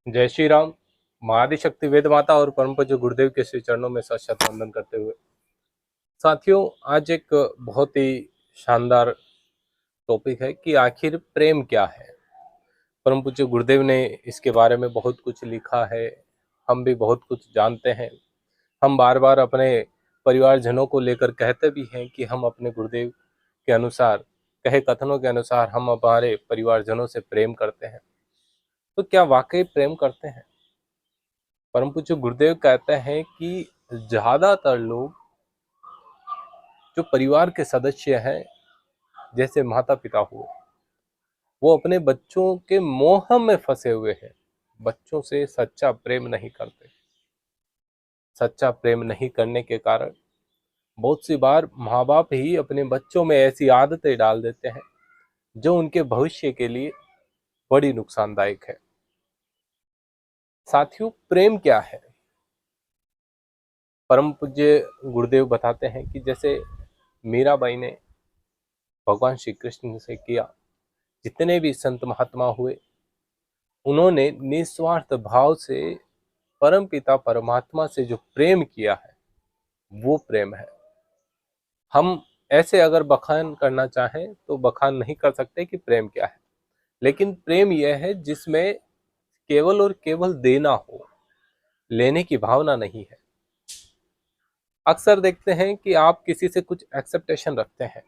जय श्री राम। माँ आदिशक्ति वेद माता और परम पूज्य गुरुदेव के श्री चरणों में सशत वंदन करते हुए साथियों, आज एक बहुत ही शानदार टॉपिक है कि आखिर प्रेम क्या है। परम पूज्य गुरुदेव ने इसके बारे में बहुत कुछ लिखा है। हम भी बहुत कुछ जानते हैं। हम बार बार अपने परिवारजनों को लेकर कहते भी हैं कि हम अपने गुरुदेव के अनुसार, कहे कथनों के अनुसार हम हमारे परिवारजनों से प्रेम करते हैं। तो क्या वाकई प्रेम करते हैं? परम पूज्य गुरुदेव कहते हैं कि ज्यादातर लोग जो परिवार के सदस्य हैं, जैसे माता पिता हुए, वो अपने बच्चों के मोह में फंसे हुए हैं। बच्चों से सच्चा प्रेम नहीं करते। सच्चा प्रेम नहीं करने के कारण बहुत सी बार माँ बाप ही अपने बच्चों में ऐसी आदतें डाल देते हैं जो उनके भविष्य के लिए बड़ी नुकसानदायक है। साथियों, प्रेम क्या है? परम पूज्य गुरुदेव बताते हैं कि जैसे मीराबाई ने भगवान श्री कृष्ण से किया, जितने भी संत महात्मा हुए, उन्होंने निस्वार्थ भाव से परम पिता परमात्मा से जो प्रेम किया है, वो प्रेम है। हम ऐसे अगर बखान करना चाहें तो बखान नहीं कर सकते कि प्रेम क्या है, लेकिन प्रेम यह है जिसमें केवल और केवल देना हो, लेने की भावना नहीं है। अक्सर देखते हैं कि आप किसी से कुछ एक्सेप्टेशन रखते हैं,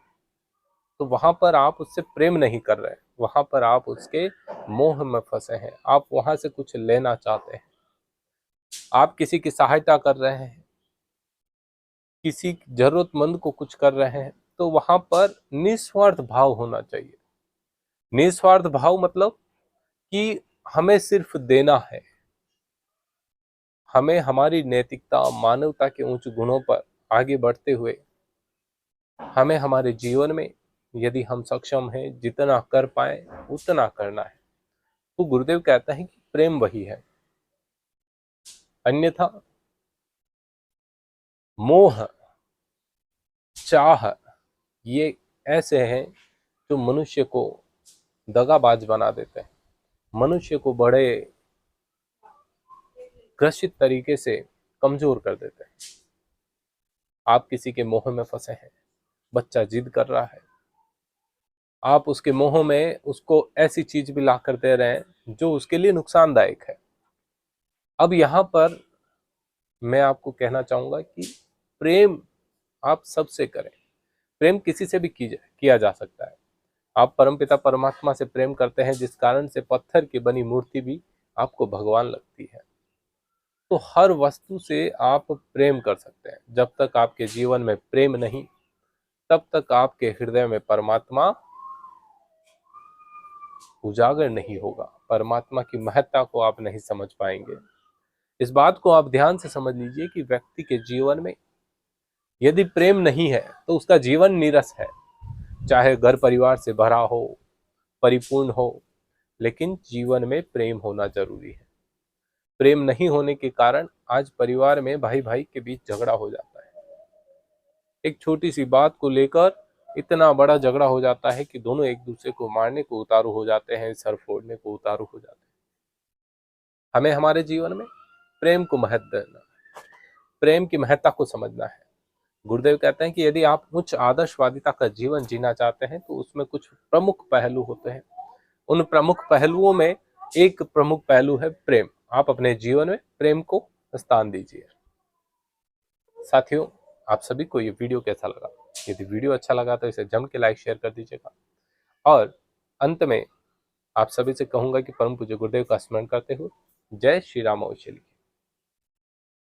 तो वहां पर आप उससे प्रेम नहीं कर रहे, वहां पर आप उसके मोह में फंसे हैं। आप वहां से कुछ लेना चाहते हैं, आप किसी की सहायता कर रहे हैं, किसी जरूरतमंद को कुछ कर रहे हैं, तो वहां पर निस्वार्थ भाव होना चाहिए। निस्वार्थ भाव मतलब कि हमें सिर्फ देना है। हमें हमारी नैतिकता, मानवता के उच्च गुणों पर आगे बढ़ते हुए हमें हमारे जीवन में, यदि हम सक्षम हैं, जितना कर पाए उतना करना है। तो गुरुदेव कहता है कि प्रेम वही है। अन्यथा मोह, चाह, ये ऐसे हैं जो मनुष्य को दगाबाज बना देते हैं, मनुष्य को बड़े ग्रसित तरीके से कमजोर कर देते हैं। आप किसी के मोह में फंसे हैं, बच्चा जिद कर रहा है, आप उसके मोह में उसको ऐसी चीज भी ला कर दे रहे हैं जो उसके लिए नुकसानदायक है। अब यहां पर मैं आपको कहना चाहूंगा कि प्रेम आप सबसे करें। प्रेम किसी से भी किया जा सकता है। आप परमपिता परमात्मा से प्रेम करते हैं, जिस कारण से पत्थर की बनी मूर्ति भी आपको भगवान लगती है। तो हर वस्तु से आप प्रेम कर सकते हैं। जब तक आपके जीवन में प्रेम नहीं, तब तक आपके हृदय में परमात्मा उजागर नहीं होगा। परमात्मा की महत्ता को आप नहीं समझ पाएंगे। इस बात को आप ध्यान से समझ लीजिए कि व्यक्ति के जीवन में यदि प्रेम नहीं है तो उसका जीवन नीरस है। चाहे घर परिवार से भरा हो, परिपूर्ण हो, लेकिन जीवन में प्रेम होना जरूरी है। प्रेम नहीं होने के कारण आज परिवार में भाई भाई के बीच झगड़ा हो जाता है। एक छोटी सी बात को लेकर इतना बड़ा झगड़ा हो जाता है कि दोनों एक दूसरे को मारने को उतारू हो जाते हैं, सर फोड़ने को उतारू हो जाते हैं। हमें हमारे जीवन में प्रेम को महत्व देना, प्रेम की महत्ता को समझना है। गुरुदेव कहते हैं कि यदि आप उच्च आदर्शवादिता का जीवन जीना चाहते हैं तो उसमें कुछ प्रमुख पहलू होते हैं। उन प्रमुख पहलुओं में एक प्रमुख पहलू है प्रेम। आप अपने जीवन में प्रेम को स्थान दीजिए। साथियों, आप सभी को ये वीडियो कैसा लगा? यदि वीडियो अच्छा लगा तो इसे जम के लाइक शेयर कर दीजिएगा। और अंत में आप सभी से कहूंगा कि परम पूज्य गुरुदेव का स्मरण करते हुए जय श्री राम अवश्य।